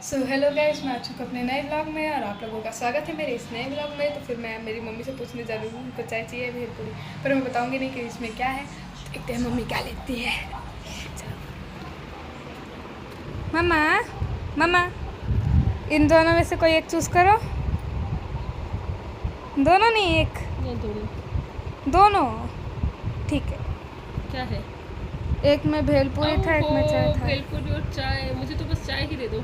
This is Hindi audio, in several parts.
सो हेलो गाइस, मैं आ चुका अपने नए ब्लॉग में और आप लोगों का स्वागत है मेरे इस नए ब्लॉग में। तो फिर मैं मेरी मम्मी से पूछने जा रही हूँ उनको चाय चाहिए भेलपूरी, पर मैं बताऊँगी नहीं कि इसमें क्या है। देखते हैं मम्मी क्या लेती है। मम्मा मम्मा, इन दोनों में से कोई एक चूज़ करो। दोनों नहीं, एक दोनों ठीक है। क्या है? एक में भेलपूरी था, एक में चाय था। भेलपूरी और चाय? मुझे तो बस चाय ही दे दो।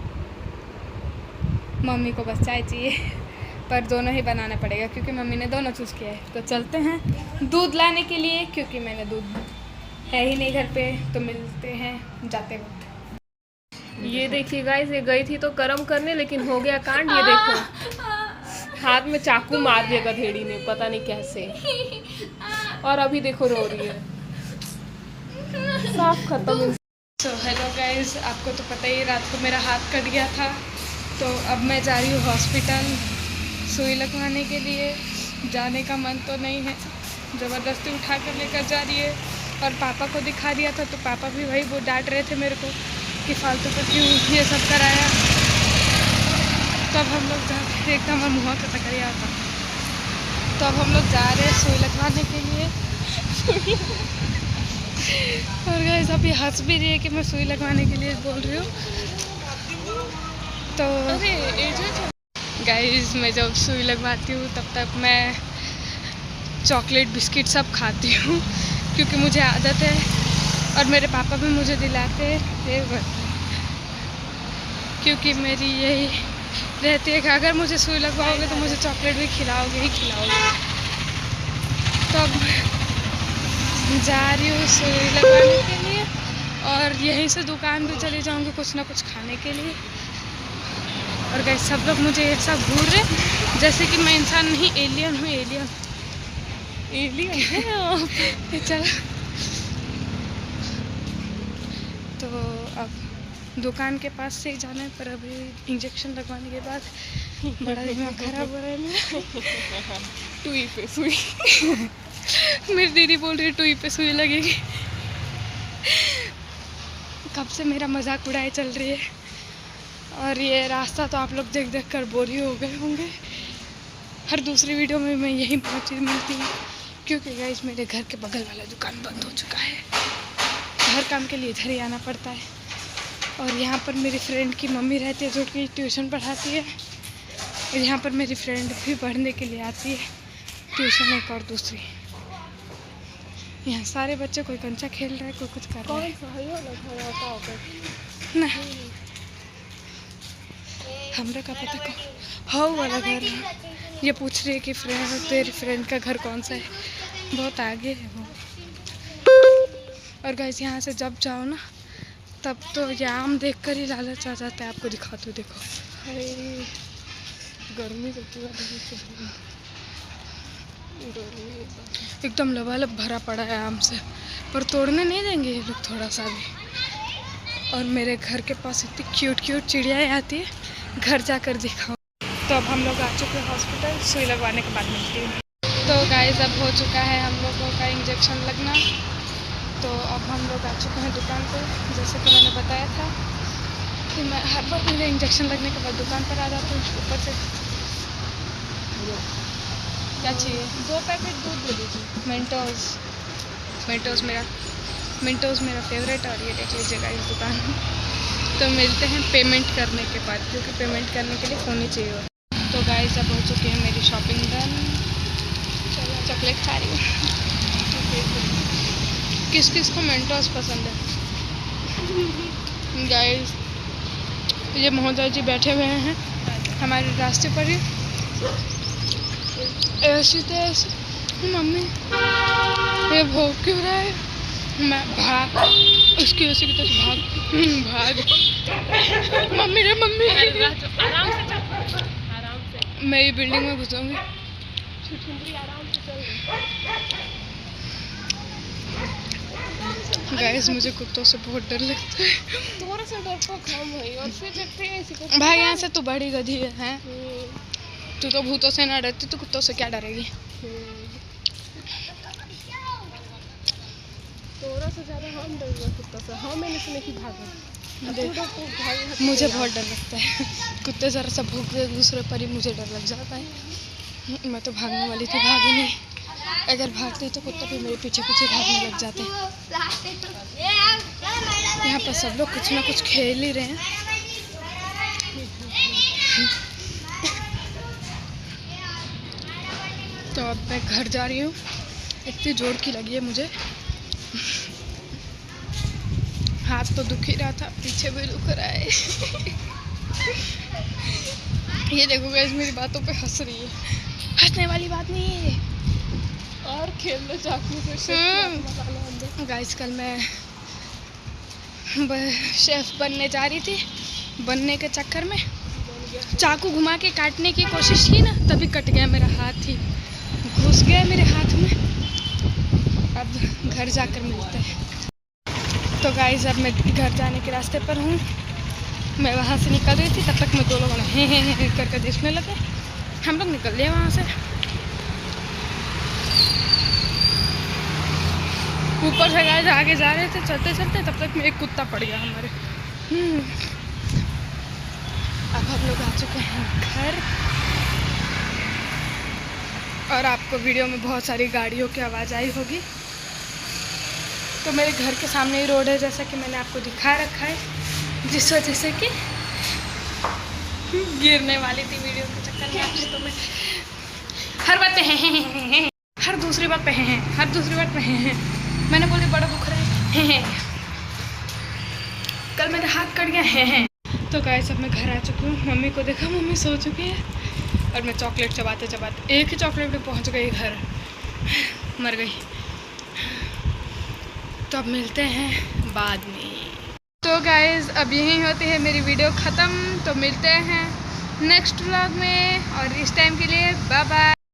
मम्मी को बस चाय चाहिए, पर दोनों ही बनाना पड़ेगा क्योंकि मम्मी ने दोनों चूज़ किया है। तो चलते हैं दूध लाने के लिए, क्योंकि मैंने दूध है ही नहीं घर पे। तो मिलते हैं जाते वक्त। ये देखिए गाइस, ये गई थी तो कर्म करने, लेकिन हो गया कांड। ये देखो, हाथ में चाकू मार दिया गधेड़ी ने, पता नहीं कैसे। और अभी देखो रो रही है, साफ खत्म। सो हेलो गाइस, आपको तो पता ही, रात को मेरा हाथ कट गया था। तो अब मैं जा रही हूँ हॉस्पिटल सुई लगवाने के लिए। जाने का मन तो नहीं है, ज़बरदस्ती उठा कर लेकर जा रही है। और पापा को दिखा दिया था तो पापा भी वही वो डांट रहे थे मेरे को कि फालतू का क्यों ये सब कराया। तब हम लोग जा रहे थे, एकदम मुँह पे तकरिया था। तो अब हम लोग जा रहे हैं सुई लगवाने के लिए। और गाइस अभी हंस भी रही है कि मैं सुई लगवाने के लिए बोल रही हूँ। तो गाइस मैं जब सुई लगवाती हूँ तब तक मैं चॉकलेट बिस्किट सब खाती हूँ, क्योंकि मुझे आदत है। और मेरे पापा भी मुझे दिलाते हैं, क्योंकि मेरी यही रहती है कि अगर मुझे सुई लगवाओगे तो मुझे चॉकलेट भी खिलाओगे ही खिलाओगे। तो अब जा रही हूँ सुई लगवाने के लिए, और यहीं से दुकान भी चली जाऊँगी कुछ ना कुछ खाने के लिए। और गाइस सब लोग मुझे एक साथ घूर रहे जैसे कि मैं इंसान नहीं एलियन हूँ। एलियन है चल। तो अब दुकान के पास से ही जाना है, पर अभी इंजेक्शन लगवाने के बाद बड़ा दिमाग खराब हो रहा है मेरा। टुई पे सुई। मेरी दीदी बोल रही है टुई पे सुई लगेगी। कब से मेरा मजाक उड़ाए चल रही है। और ये रास्ता तो आप लोग देख देख कर बोर ही हो गए होंगे। हर दूसरी वीडियो में मैं यही बहुत चीज़ मिलती हूँ, क्योंकि गाइस मेरे घर के बगल वाला दुकान बंद हो चुका है। हर काम के लिए इधर ही आना पड़ता है। और यहाँ पर मेरी फ्रेंड की मम्मी रहती है जो कि ट्यूशन पढ़ाती है। और यहाँ पर मेरी फ्रेंड भी पढ़ने के लिए आती है ट्यूशन, एक और दूसरी। यहाँ सारे बच्चे, कोई कंचा खेल रहा है, कोई कुछ कर रहा है। ना हमरा का पता कौन हाँ वाला घर है। ये पूछ रही है कि तेरी फ्रेंड का घर कौन सा है, बहुत आगे है वो। और गाइस यहाँ से जब जाओ ना, तब तो ये आम देख कर ही लालच आ जाता है। आपको दिखाती हूँ, देखो। गर्मी तो पूरा एकदम लबालब भरा पड़ा है आम से, पर तोड़ने नहीं देंगे ये लोग थोड़ा सा भी। और मेरे घर के पास इतनी क्यूट क्यूट चिड़ियाएँ आती है, घर जाकर दिखाओ। तो अब हम लोग आ चुके हैं हॉस्पिटल, सुई लगवाने के बाद मिलती हूँ। तो गाइस अब हो चुका है हम लोगों का इंजेक्शन लगना। तो अब हम लोग आ चुके हैं दुकान पर, जैसे कि मैंने बताया था कि मैं हर बार मेरे इंजेक्शन लगने के बाद दुकान पर आ जाती हूँ। ऊपर से क्या चाहिए? 2 पैकेट दूध दे दीजिए। मिंटोज़ मेरा फेवरेट। और ये देख लीजिएगा इस दुकान में। तो मिलते हैं पेमेंट करने के बाद, क्योंकि पेमेंट करने के लिए फ़ोन ही चाहिए। तो गाइस अब हो चुकी है मेरी शॉपिंग डन। चॉकलेट खा रही हूँ। किस किस को मेंटोस पसंद है? गाइस ये महोदय जी बैठे हुए हैं हमारे रास्ते पर ही। ऐसी तो ऐसी मम्मी ये भोग क्यों रहा है? मैं भाग उसकी वजह की तो भाग मम्मी रे मम्मी। आराम से मैं ये बिल्डिंग में घुसूंगी। गाइस मुझे कुत्तों से बहुत डर लगता है। थोड़ा सा डरपोक हम है, और फिर देखते हैं इसी को। भाई यहाँ से तू बड़ी गधी है। तू तो भूतों से ना डरती, तो कुत्तों से क्या डरेगी? तोरा से ज़्यादा हम डर गए कुत्ता से। हाँ मैंने सुने कि भागे। मुझे बहुत डर लगता है कुत्ते ज़रा सा भूख दे दूसरे पर ही मुझे डर लग जाता है। मैं तो भागने वाली थी, भागी नहीं। अगर भागती तो कुत्ते भी मेरे पीछे पीछे भागने लग जाते। यहाँ पर सब लोग कुछ ना कुछ खेल ही रहे हैं। तो अब मैं घर जा रही हूँ। इतनी जोर की लगी है मुझे, हाथ तो दुख ही रहा था, पीछे भी दुख रहा है। ये देखो गाइस मेरी बातों पे हंस रही है, हंसने वाली बात नहीं है। और खेल लो चाकू से। गाइस कल मैं शेफ बनने जा रही थी, बनने के चक्कर में चाकू घुमा के काटने की कोशिश की ना, तभी कट गया मेरा हाथ ही, घुस गया मेरे हाथ में। अब घर जाकर मिलते हैं। तो गाइस अब मैं घर जाने के रास्ते पर हूँ। मैं वहाँ से निकल रही थी, तब तक मैं दो लोगों ने हे करके देखने लगे। हम लोग निकल लिए वहाँ से। ऊपर से गाइस आगे जा रहे थे चलते चलते, तब तक में एक कुत्ता पड़ गया हमारे। अब हम लोग आ चुके हैं घर, और आपको वीडियो में बहुत सारी गाड़ियों की आवाज़ आई होगी। तो मेरे घर के सामने ही रोड है, जैसा कि मैंने आपको दिखा रखा है, जिस वजह से कि गिरने वाली थी वीडियो के चक्कर में आपसे। तो मैं हर बात पे हैं, हर दूसरी बात पे हैं, हर दूसरी बात पे हैं। मैंने बोली बड़ा दुख रहा है, कल मेरा हाथ कट गया है। तो गाइस अब मैं घर आ चुकी हूँ। मम्मी को देखा, मम्मी सो चुकी है, और मैं चॉकलेट चबाते चबाते एक ही चॉकलेट पे पहुँच गई घर, मर गई। तो अब मिलते हैं बाद में। तो गाइस अब यहीं होती है मेरी वीडियो ख़त्म। तो मिलते हैं नेक्स्ट व्लॉग में, और इस टाइम के लिए बाय बाय।